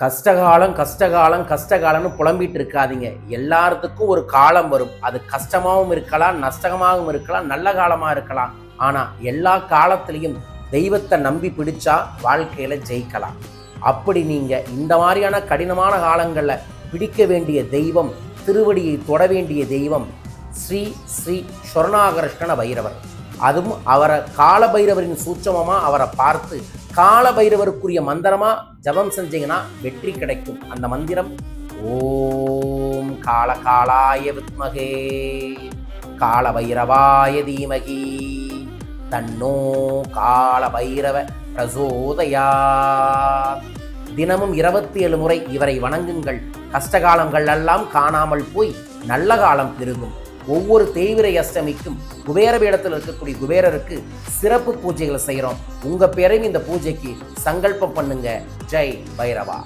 கஷ்டகாலம் கஷ்டகாலம் கஷ்டகாலம்னு புலம்பிட்டு இருக்காதீங்க. எல்லாத்துக்கும் ஒரு காலம் வரும். அது கஷ்டமாகவும் இருக்கலாம், நஷ்டமாகவும் இருக்கலாம், நல்ல காலமாக இருக்கலாம். ஆனால் எல்லா காலத்திலையும் தெய்வத்தை நம்பி பிடிச்சா வாழ்க்கையில் ஜெயிக்கலாம். அப்படி நீங்கள் இந்த மாதிரியான கடினமான காலங்களில் பிடிக்க வேண்டிய தெய்வம், திருவடியை தொட வேண்டிய தெய்வம் ஸ்ரீ ஸ்ரீ சொர்ணாகர்ஷ்ண பைரவர். அதுவும் அவரை கால பைரவரின் சூட்சமமாக அவரை பார்த்து கால பைரவருக்குரிய மந்திரமாக ஜபம் செஞ்சீங்கன்னா வெற்றி கிடைக்கும். அந்த மந்திரம் ஓம் கால காலாய வித்மகே கால பைரவாய தீமகி தன்னோ கால பைரவ பிரசோதயா. தினமும் 27 முறை இவரை வணங்குங்கள். கஷ்டகாலங்கள் எல்லாம் காணாமல் போய் நல்ல காலம் பெருகும். ஒவ்வொரு தேய்பிறை அஷ்டமிக்கும் குபேர பீடத்தில் இருக்கக்கூடிய குபேரருக்கு சிறப்பு பூஜைகளை செய்கிறோம். உங்கள் பேரையும் இந்த பூஜைக்கு சங்கல்பம் பண்ணுங்க. ஜெய் பைரவா.